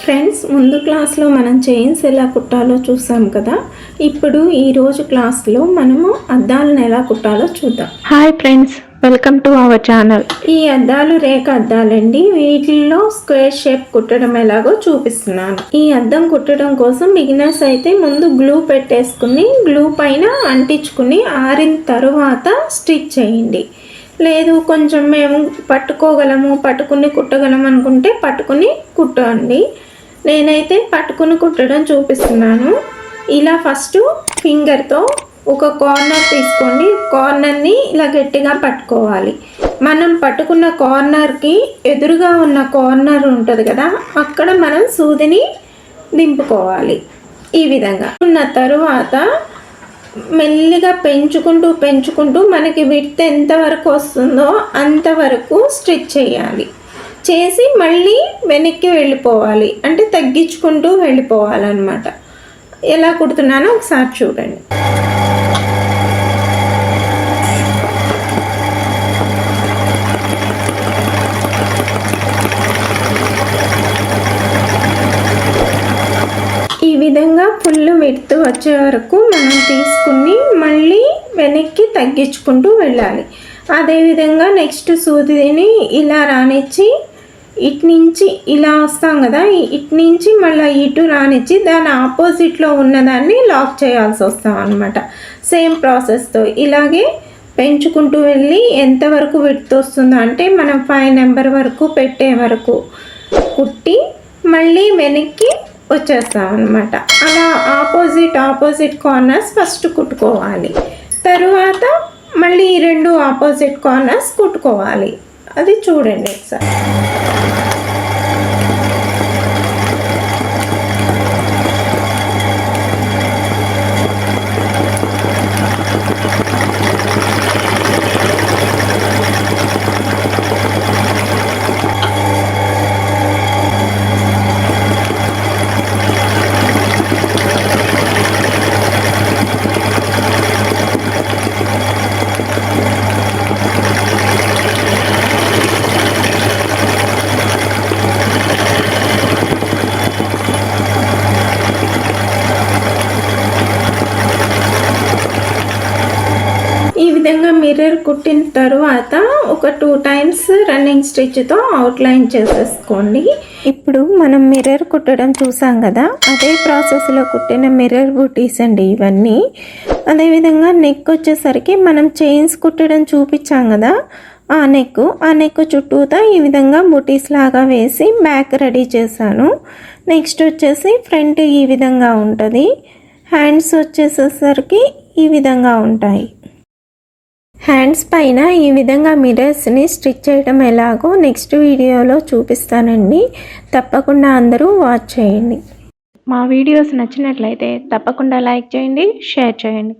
Friends, ముందు క్లాస్లో మనం చైన్స్ ఎలా కుట్టాలో చూసాం కదా. ఇప్పుడు ఈరోజు క్లాస్లో మనము అద్దాలను ఎలా కుట్టాలో చూద్దాం. Hi friends, welcome to our channel. ఈ అద్దాలు రేఖ అద్దాలండి. వీటిల్లో స్క్వేర్ షేప్ కుట్టడం ఎలాగో చూపిస్తున్నాను. ఈ అద్దం కుట్టడం కోసం బిగినర్స్ అయితే ముందు గ్లూ పెట్టేసుకుని గ్లూ పైన అంటించుకుని ఆరిన తరువాత స్టిచ్ చేయండి. లేదు కొంచెం మేము పట్టుకుని కుట్టగలము అనుకుంటే పట్టుకుని కుట్టండి. నేనైతే పట్టుకుని కుట్టడం చూపిస్తున్నాను. ఇలా ఫస్ట్ ఫింగర్తో ఒక కార్నర్ తీసుకోండి. కార్నర్ని ఇలా గట్టిగా పట్టుకోవాలి. మనం పట్టుకున్న కార్నర్కి ఎదురుగా ఉన్న కార్నర్ ఉంటుంది కదా, అక్కడ మనం సూదిని దింపుకోవాలి. ఈ విధంగా ఉన్న తరువాత మెల్లిగా పెంచుకుంటూ మనకి విడ్త్ ఎంతవరకు వస్తుందో అంతవరకు స్టిచ్ చేయాలి. చేసి మళ్ళీ వెనక్కి వెళ్ళిపోవాలి, అంటే తగ్గించుకుంటూ వెళ్ళిపోవాలన్నమాట. ఎలా కుడుతున్నానో ఒకసారి చూడండి. ఈ విధంగా ఫుల్ విడ్త్ వచ్చే వరకు మనం తీసుకుని మళ్ళీ వెనక్కి తగ్గించుకుంటూ వెళ్ళాలి. అదేవిధంగా నెక్స్ట్ సూదిని ఇలా రానిచ్చి ఇటు నుంచి ఇలా వస్తాం కదా, ఇటు నుంచి మళ్ళీ ఇటు రానిచ్చి దాని ఆపోజిట్లో ఉన్నదాన్ని లాక్ చేయాల్సి వస్తాం అన్నమాట. సేమ్ ప్రాసెస్తో ఇలాగే పెంచుకుంటూ వెళ్ళి ఎంతవరకు విడ్త్ వస్తుందో అంటే మనం 5 నెంబర్ వరకు పెట్టే వరకు కుట్టి మళ్ళీ వెనక్కి వచ్చేస్తాం అన్నమాట. అలా ఆపోజిట్ కార్నర్స్ ఫస్ట్ కుట్టుకోవాలి. తరువాత మళ్ళీ 2 ఆపోజిట్ కార్నర్స్ కుట్టుకోవాలి. అది చూడండి ఒకసారి. ఈ విధంగా మిర్రర్ కుట్టిన తరువాత ఒక 2 టైమ్స్ రన్నింగ్ స్టిచ్తో అవుట్లైన్ చేసేసుకోండి. ఇప్పుడు మనం మిర్రర్ కుట్టడం చూసాం కదా, అదే ప్రాసెస్లో కుట్టిన మిర్రర్ బూటీస్ అండి ఇవన్నీ. అదేవిధంగా నెక్ వచ్చేసరికి మనం చైన్స్ కుట్టడం చూపించాం కదా, ఆ నెక్ చుట్టూతా ఈ విధంగా బూటీస్ లాగా వేసి బ్యాక్ రెడీ చేశాను. నెక్స్ట్ వచ్చేసి ఫ్రంట్ ఈ విధంగా ఉంటుంది. హ్యాండ్స్ వచ్చేసేసరికి ఈ విధంగా ఉంటాయి. హ్యాండ్స్ పైన ఈ విధంగా మిర్రర్స్ని స్టిచ్ చేయడం ఎలాగో నెక్స్ట్ వీడియోలో చూపిస్తానండి. తప్పకుండా అందరూ వాచ్ చేయండి. మా వీడియోస్ నచ్చినట్లయితే తప్పకుండా లైక్ చేయండి, షేర్ చేయండి.